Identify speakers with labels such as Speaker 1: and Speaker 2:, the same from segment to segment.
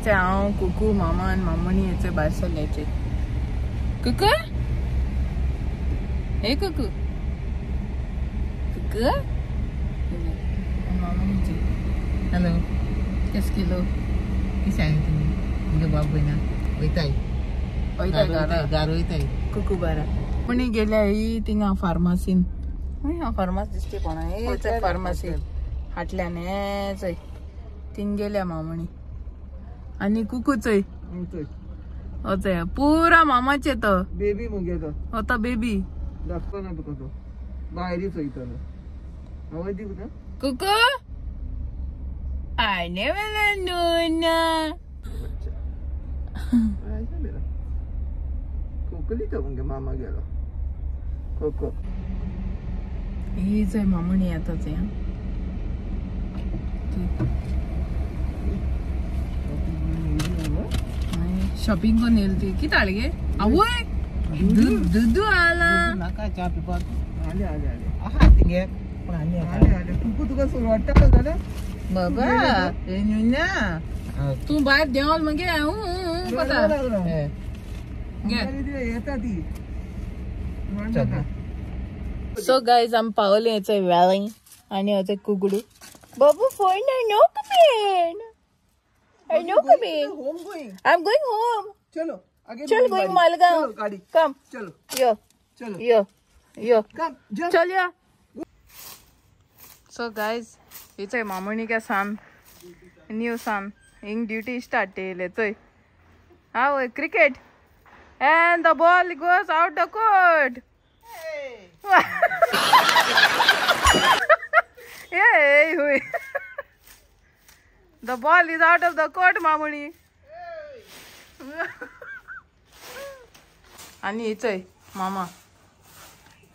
Speaker 1: यायचे हांव कुकू मामा आणि मामणी यायचे भायर सरल्याचे कुकू हे कुकू कुकू मामणीचे हॅलो केस किलो किस सांगितलं तुम्ही म्हणजे बाबू ना वयताय गारो वयताय कुकू बारा कोणी गेल्या ही थिंगा फार्मासीन फार्मास दिसते कोणा हे फार्मासी हाटल्यान हेच थिंग गेल्या मामणी आणि कुकूच पुरा मामाचे तो
Speaker 2: बेबी मुगे तो
Speaker 1: होता बेबी
Speaker 2: दाखव ना तुका तो बाहेरच वयतलो आवय दी तुका
Speaker 1: कुकू आने वाला नोना
Speaker 2: कोकली तो मुगे मामा गेलो कोको
Speaker 1: हीच आहे मामणी आताच आहे शॉपिंग कोण येईल ती किती आले गे आवय दूध आला
Speaker 2: नाका चहा पिपा आले आले आले आहा तिंगे पाणी आले आले कुकू तुका सुरू वाटतं का झालं
Speaker 1: बाबा ना तू बाहेर देवाल मग
Speaker 2: येता ती
Speaker 1: सो गाईज आम्ही पावले यायचंय व्याली आणि याचे कुकडू बाबू phone no coming no coming
Speaker 2: home going
Speaker 1: I am going home
Speaker 2: चलो आगे
Speaker 1: चल गोइंग मालगांव
Speaker 2: गाड़ी
Speaker 1: कम
Speaker 2: चलो
Speaker 1: यो
Speaker 2: चलो
Speaker 1: यो
Speaker 2: कम
Speaker 1: चल या सो गाईज हिचंय मामणी काय सान न्यू सान हिंग ड्युटी स्टार्ट येयले चोय हा वय cricket and the ball goes out the court. Hey, hui. The ball is out of the court, Mamuni. आणि हिचंय मामा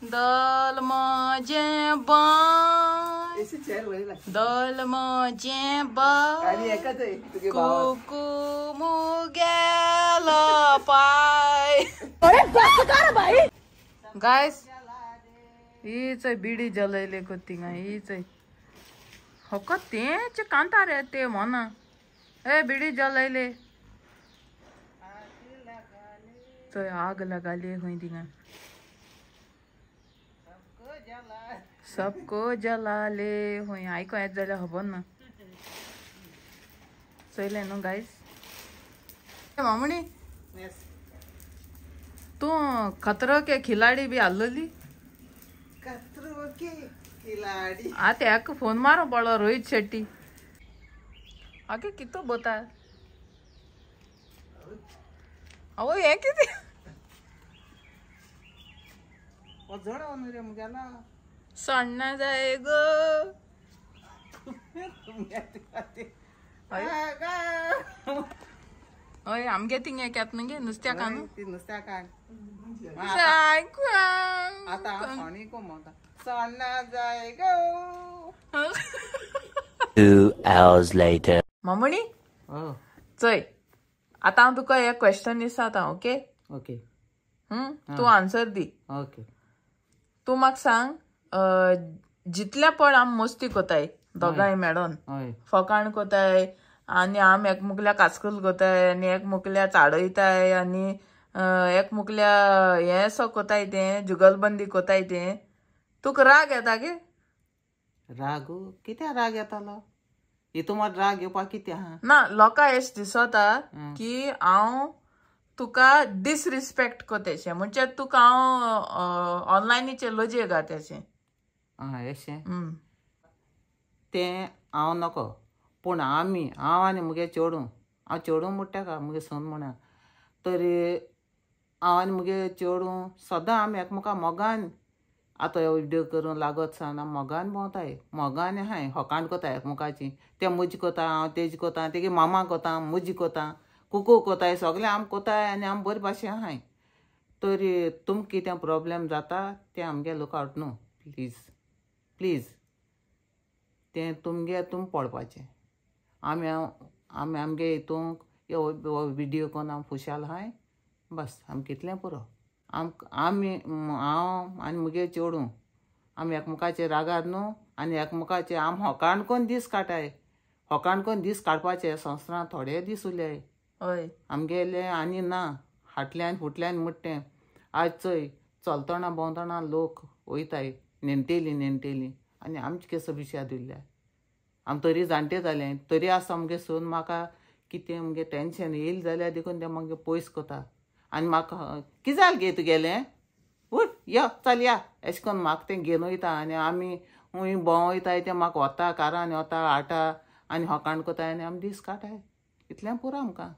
Speaker 1: दल माझे बाय दल माझे बाय कुकू मुगेला पाय गायस हीच बिडी जलयले कोतिंगा हीच हक तेच कांता रे ते म्हणा ए बिडी जलयले तो आग लगाले हुई दिंगा सबको जलाले हुई आयको येत जाल्यार खबर ना चयले न्हू गायस मामणी तू खतरो के खिलाडी बी हाल्लोली
Speaker 2: खतरो के खिलाडी
Speaker 1: आता एक फोन मारो पडलो रोहित शेट्टी आगे कितो बोता अहो हे किती सण्णा जाय गो हय आमगे थिंग येतात न्ही नुस्त्या कान
Speaker 2: नुस्त्या कान
Speaker 1: आता
Speaker 2: पाणी कोमता सण्णा जाय गो
Speaker 3: 2 hours later
Speaker 1: मामणी चय आता हांव तुका एक क्वेश्चन विचारता ओके
Speaker 2: ओके
Speaker 1: तू आन्सर दी
Speaker 2: ओके
Speaker 1: तू म्हाका सांग जितल्या पड आम मस्ती कोताय दोगांय मेळोन फकाण कोताय आनी आम एकमुकल्या कास्कूल कोताय आनी एकमुकल्या चाडयताय आनी एकमुकल्या हे सो कोताय तें जुगलबंदी कोताय तें तुका राग येता गे
Speaker 2: राग कित्या राग येतालो हितून मात राग येवपाक कितें आहा
Speaker 1: ना लोकां एश दिसता की हांव तुका डिसरिस्पेक्ट कोतेशें म्हणजे तुका हांव ऑनलायनीचेर लोजये घातेशें
Speaker 2: अशें तें हांव नको पूण हांव आनी मुगे चेडूं हांव चेडूं म्हणटा का मुगे son म्हणा तरी हांव आनी मुगे चेडूं सदां आमी एकामेका मोगान आतां ह्यो विडियो करून लागत सान आमी मोगान भोंवताय मोगान हाय होकाण कोताय एकामेकाची तें मुजी कोता हांव तेजी कोता तेगे मामा कोता मुजी कोता कुकू कोताय सगलें आम कोताय आनी आमी बरे भाशेन आहाय तरी तुमकां कितें प्रॉब्लेम जाता तें आमगे लूक आवट न्हू प्लीज प्लीज तें तुम पळोवपाचें आमी आमगे हितूंक ह्यो विडियो कोन्न आमी खुशाल आहाय बस आमी कितलें पुरो हांव आनी मुगे चेडूं आमी एकामेकाचेर रागार न्हू आनी एकामेकाचेर आमी होकाण कोन्न दीस काटाय होकाण कोण दीस काडपाचे संवसारांत थोडे दीस उरले
Speaker 1: हय
Speaker 2: आमगेले आनी ना फाटल्यान फुटल्यान म्हणटें आज चोय चलतना भोंवतना लोक वयताय नेणटेली आनी आमचे केसो विशयाद उरल्या आम तरी जाणटे जाले तरी आसा मुगे सून म्हाका कितें मुगे टेंशन येयलें जाल्यार देखून तें मागीर पयस कोता आनी म्हाका कितें जालें गे तुगेलें उठ यो चल या अशें करून म्हाका तें घेवन वयता आनी आमी खूंय भोंव वयताय तें म्हाका वता कारान वता हाटा आनी होकाण कोताय आनी आमी दीस काटाय इतलें पुरो आमकां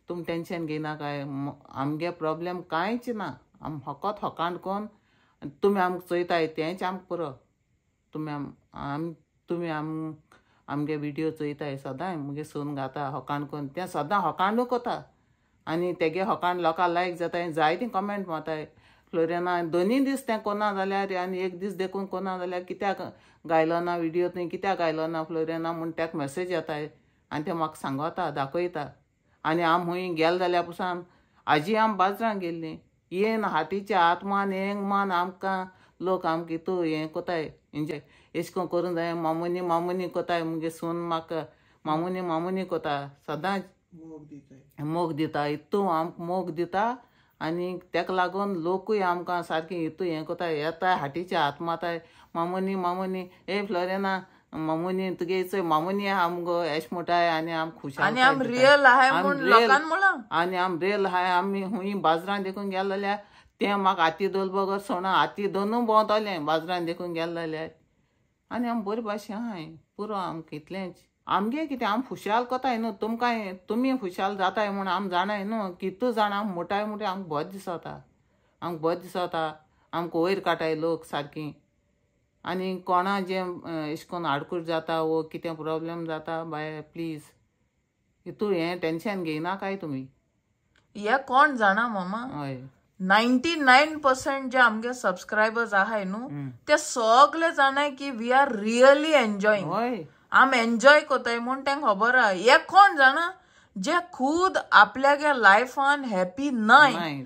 Speaker 2: तुम टेंशन घेयनाकाय आमगे प्रॉब्लेम कांयच ना आम फकत होकाण कोन्न तुमी आमकां चोयताय तेंच आमकां पुरो तुमी आमगे विडियो चोयताय सदां मुगे सून घाता होकाण कोन्न तें सदां होकाणूच कोता आनी तेगे होकाण लोकां लायक जाताय जायतीं कमेंट मारताय फ्लोरिना दोनूय दीस तें कोना जाल्यार आनी एक दीस देखून कोना जाल्यार कित्याक गायलो ना विडियो तुवें कित्याक गायलो ना फ्लोरिना म्हूण ताका मॅसेज येताय आनी तें म्हाका सांगता दाखयता आनी हांव खूंय गेलें जाल्यार पुसान आजी आम बाजरांत गेल्लीं येन हाटीच्या आत्मान हेंग मान आमकां लोक आमकां तूं हें कोताय एन्जॉय एशें करून जाय मामुनी कोताय मुगे सून म्हाका मामुनी कोता सदांच मोग दिता हितू आमकां मोग दिता आनी तेका लागून लोकूय आमकां सारकें हितू हें कोताय येताय हाटीच्या हात माताय मामुनी ए फ्लोरिना मामुनी तुगे चोय मामुनी आमगो एश मोटाय आनी आम खुश
Speaker 1: आनी आम रियल आहाय म्हूण लोकांक म्हणा
Speaker 2: आनी आम रियल आहाय आमी खूंय बाजरान देखून गेले जाल्यार तें म्हाका हाती दोल बगर सोणा हाती दोनूय भोंवतलें बाजरान देखून गेले जाल्यार आनी आम बरे भाशेन आहाय पुरो आमकां इतलेंच आमगे कितें आम खुशाल कोताय न्हू तुमी खुशाल जाताय म्हूण आम जाणाय न्हू कितू जाणा आम मोटाय म्हणटा आमकां बोज दिसता आमकां वयर काटाय लोक सारकीं आनी कोणा जें अशें करून आडकूट जाता वो कितें प्रॉब्लेम जाता बाय प्लीज हितू हें टेंशन घेयनाकाय तुमी
Speaker 1: हे कोण जाणा मामा
Speaker 2: हय
Speaker 1: 99% जे आमगे सबस्क्रायबर्स आहाय न्हू ते सगळे जाणाय की वी आर रियली एन्जॉयींग
Speaker 2: हय
Speaker 1: आम एन्जॉय कोताय म्हूण तेंका खबर आहा हे कोण जाणा जे खुद आपल्यागे लायफान हॅपी नाय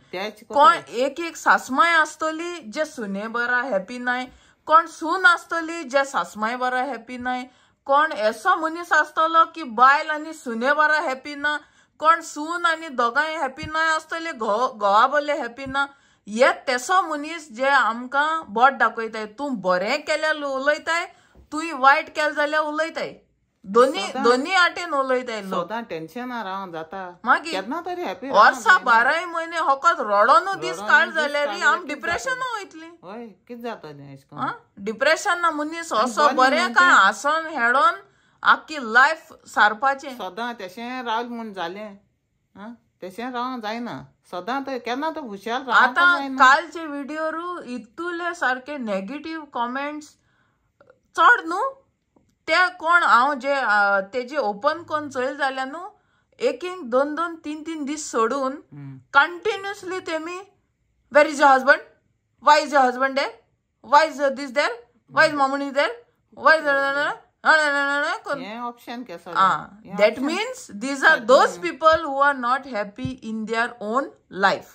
Speaker 1: कोण एक सासमाय आसतली जे सुने बरा हॅपी नाय कोण सून आसतली जे सासमाय बरा हॅपी नाय कोण असो मनीस आसतलो की बायल आनी सुने बरा हॅपी ना कोण सून आनी दोगांय हॅपी नाय आसतले घोवा बोले हॅपी ना हे तेसो मनीस जे आमकां बोट दाखयताय तूं बरें केल्यार उलयताय तुवें वायट केलें जाल्यार उलयताय दोनी आटेन उलयताय
Speaker 2: सदां टेंशनार रावन जाता
Speaker 1: मागीर
Speaker 2: केन्ना तरी हॅपी
Speaker 1: वर्सां 12 म्हयने फकत रडोनू दीस काड जाल्यार आम डिप्रेशन वयतली
Speaker 2: हय कितें जातलें अशें करून
Speaker 1: डिप्रेशन ना मनीस असो बरें काय हांसोन हेडोन आख्खी लायफ सारपाचें
Speaker 2: सदां तेशें रावलें म्हूण जालें तेशें रावों जायना सदां तर केन्ना तर हुशार
Speaker 1: आतां कालचे विडियोरू इतुले सारके नेगेटीव कॉमेंट्स चड न्हू ते कोण हांव जे तेजे ओपन कोन्न चोयल जाल्यार न्हू एक 2-3 दीस सोडून कंटिन्युअसली तेमी where is your husband why is your husband there why is this there why is मामुनी there why
Speaker 2: option
Speaker 1: that means these are those people who are not happy in their own life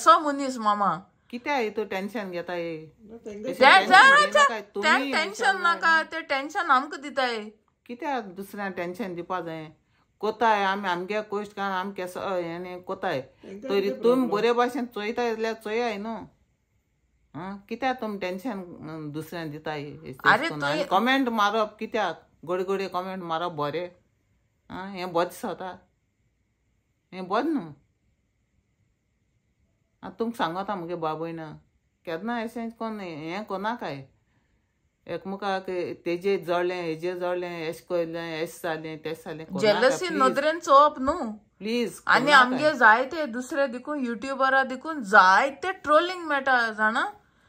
Speaker 1: so munis mama
Speaker 2: कित्या तू tension घेता
Speaker 1: tension नाका ते tension आमकां दिताय
Speaker 2: कित्या दुसऱ्यांक tension दिवपा जाय कोताय आमी आमगे कोश्ट कान आमी केसो हें कोताय तरी तुमी बरे भाशेन चोयताय जाल्यार चोयाय न्हू कित्याक तुमी टेंशन दुसऱ्यांक दिताय कमेंट मारप कित्याक घोडी कमेंट मारप बरें हें बरें दिसता हें बरें न्हू आतां तुमकां सांगता मुगे बाबयना केन्ना अशें कोन्न हें कोनाकाय एकमुखाक तेजे जळ्ळें हेजे जळ्ळें एशें कोयलें एशें जालें तेशें जालें
Speaker 1: जेलसी नदरेन चोवप न्हू
Speaker 2: प्लीज
Speaker 1: आनी आमगे जायते दुसरे देखून युट्यूबरा देखून जायते ट्रोलिंग मेळटा जाणा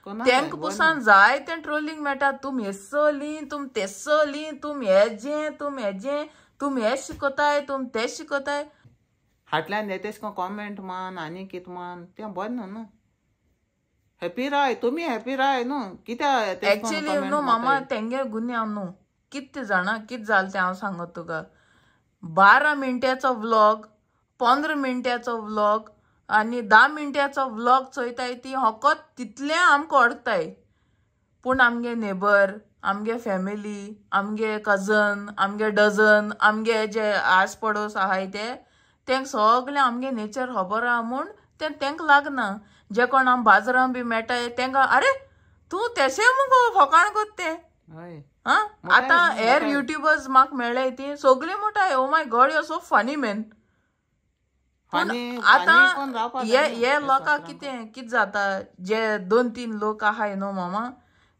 Speaker 1: तेंक पुसान जायते ट्रोलिंग मेळटा तुमी हेसली तुमी तेसली तुमी हेजें तुमी हें शिकोताय तुमी तें शिकोताय
Speaker 2: फाटल्यान तेश को कॉमेंट मान आनी कित मान तें बरें न्हू हॅपी राय तुमी हॅपी राय न्हू कित्याक
Speaker 1: एक्चुअली न्हू मामा तेंगे गुन्यांव न्हू कितें जाणा कितें जालें तें हांव सांगत तुका 12 मिनटाचो व्लॉग 15 मिनटाचो व्लॉग आनी 10 मिनटाचो व्लॉग चोयताय ती फकत तितलें आमकां अडकताय पूण आमगे नेबर आमगे फॅमिली, आमगे कजन, आमगे डझन, आमगे जे आस पडोस आहाय ते सगळे आमगे नेचर खबर आहा म्हूण तेंका लागना. जे कोण आम बाजारां बी मेळटाय तेंका अरे तू तेशे मुगो फकाण कोत्ते. आता हेर युट्यूबर्स म्हाका मेळ्ळे ती सगळी म्हणटाय oh my God you are so funny man. आता हे लोकांक कितें जाता जे 2-3 लोक आहाय न्हू मामा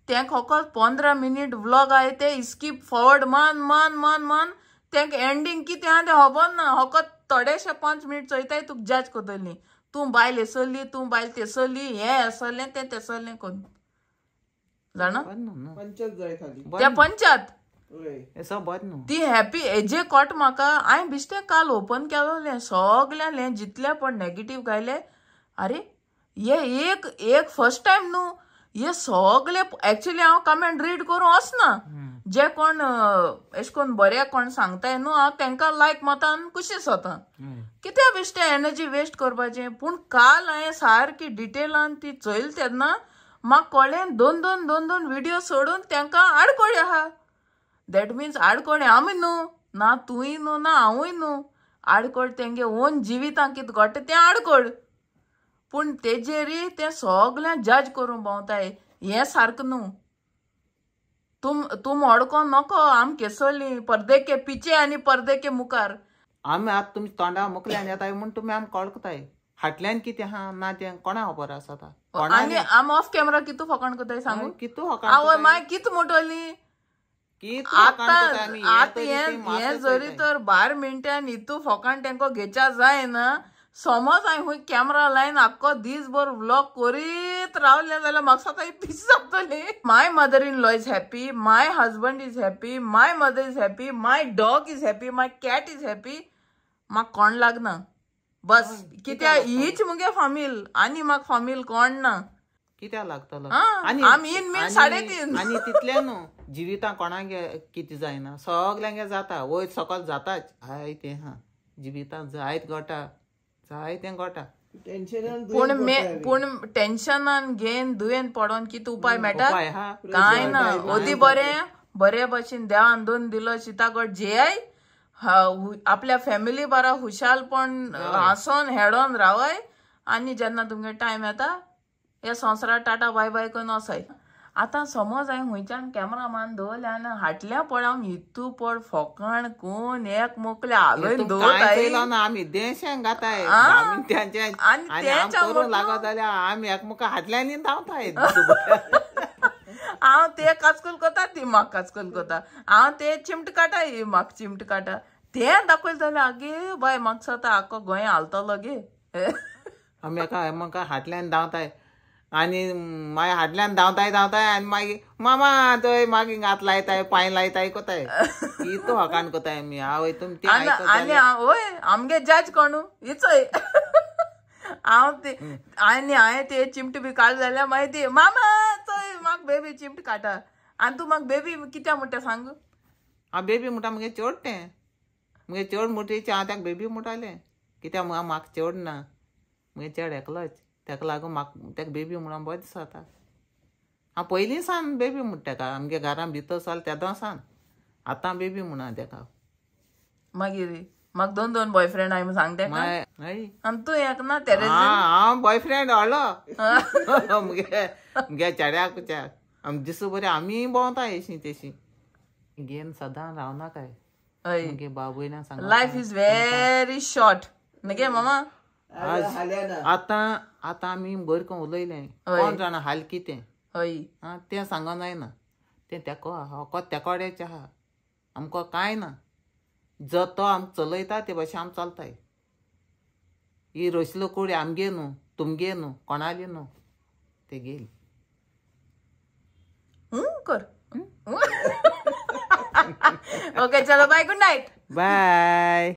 Speaker 1: तेंक फकत 15 मिनिट व्लॉग आहाय ते स्कीप फॉरवर्ड मान तेंक एंडींग कितें आहा तें खबर ना. फकत थोडेशे 5 मिनिट चोयताय तुका जज कोतली. तूं बायल हेसरली, तूं बायल तेसरली, हें हेसरलें तें तेसरलें कोन जाणा त्या पंचायत ती हॅपी हेजे कॉट म्हाका हांवें बिश्टें काल ओपन केलोलें सगळ्यांलें जितले पण नेगेटीव घायले. अरे हे एक फर्स्ट टायम न्हू हे सगळे एक्चुअली हांव कमेंट रीड करूं वचना. जे कोण एश कोन बरे कोण सांगताय न्हू हांव तेंका लायक मातान खुशी जाता. कित्या बेश्टें एनर्जी वेस्ट करपाचें. पूण काल हांवें सारकी डिटेलान ती चोयली तेन्ना म्हाका कळ्ळें 2 व्हिडिओ सोडून तेंकां आडकोळी आहा. दॅट मिन्स आडकोळी आमी न्हू ना तुंय न्हू ना हांवूय न्हू. आडकोळ तेंगे ओन जिवितां कितें घडटा तें आडकोळ. पूण तेजेरी ते सगळ्या जज करून भोंवताय हें सारकें न्हू. तुम अडकोन नको आम केसरली पर्दे के पिचे आनी पर्दे के मुखार.
Speaker 2: आमी आतां तुमच्या तोंडा मुखल्यान येताय म्हूण तुमी आमकां कळकताय. फाटल्यान कितें आहा ना तें कोणा खबर आसा आतां.
Speaker 1: आनी आम ऑफ कॅमेरा कितू फकाण कोताय सांगू.
Speaker 2: कितू
Speaker 1: आवय माय कित म्हणटली आतां हें जरी तर 12 मिनटान इतू फकाण तेंको घेवच्या जाय ना. समज हांवें खूंय कॅमेरा लायन आख्खो दीसभर व्लॉग करीत रावलें जाल्यार म्हाका स्वता पीस जातली. My mother in law is happy, my husband is happy, my mother is happy, my dog is happy, my cat is happy. म्हाका कोण लागना बस. कित्या हीच मुगे फामील आनी म्हाका फामील कोण ना.
Speaker 2: कित्याक लागतलो
Speaker 1: आमी इन मीन 3.5
Speaker 2: आनी तितले न्हू जिवितां कोणाक कितें जायना सगल्यांगे जाता. वयर सकयल जाताच जायते हा जिवितां जायत घडटा जायतें घडटा.
Speaker 1: पूण टेन्शनान घेन दुयेन पडोन कितें उपाय मेळटा कांय ना. ओदी बरे भशेन देवान दोन दिलो शितागड जेय आपल्या फॅमिली बारा हुशालपण हांसोन हेडोन रावय. आनी जेन्ना तुमगे टायम येता हे संवसारात टाटा बाय बाय करून वसाय. आतां समज हांवें हुंयच्यान कॅमेरामॅन दवरले आनी हाटल्या पळय हितू पड फकाण कोण एक मोकले हालोवन दवरताय
Speaker 2: आमी देशांक घाताय लागत जाल्यार आमी एकमुका हाटल्यानी धांवताय.
Speaker 1: हांव ते काचकूल कोता ती म्हाका काचकूल कोता. हांव ते चिमट काटा ही म्हाका चिमट काटा. तें दाखयलें जाल्यार आगे बाय म्हाका स्वता आख्खो गोंय हालतलो गे.
Speaker 2: आमी म्हाका हाटल्यान धांवताय आनी मागीर हाटल्यान धांवताय आनी मागीर मामा थंय मागीर हात लायताय पांय लायताय कोताय इतू हकान कोताय आमी. आवय तुमी
Speaker 1: आनी वय आमगे जज कोण हिचोय हांव ते आनी हांवें ते चिमट बी काड जाल्यार मागीर ती मामा चोय म्हाका बेबी चिमट काटा. आनी तूं म्हाका बेबी कित्या म्हणटा सांग.
Speaker 2: हांव बेबी म्हणटा मुगे चेड तें मुगे चेड म्हणटा हांव ताका बेबी म्हणटालें. कित्याक म्हाका चेड ना मुगे चेड एकलोच तेका लागून म्हाका तेका बेबी म्हणून बरें दिसता. हांव पयलीं सान बेबी म्हणटा तेका आमगे घरान भितर चल तेदो सान आतां बेबी म्हणा तेका.
Speaker 1: मागीर म्हाका 2 बॉयफ्रेंड हांवें सांग तेका आनी तूं एक ना ते
Speaker 2: हांव बॉयफ्रेंड हाडलो मुगे चेड्याक आमी दिसू बरें आमी भोंवताय अशीं तेशी घेन सदां रावनाकाय. मुगे बाबूयना सांग
Speaker 1: लायफ इज व्हेरी शॉर्ट न्ही मामा.
Speaker 2: आतां आमी बरें करून उलयलें कोण जाणा हाल कितें तें सांगो जायना. तें तेकोड्याचें आहा आमकां कांय ना. जो तो आमकां चलयता ते भाशेन आमी चलताय. ही रोसल्यो कुडी आमगे न्हू तुमगे न्हू कोणाली न्हू ते गेली
Speaker 1: कर. ओके चलो बाय गुड नाईट
Speaker 2: बाय.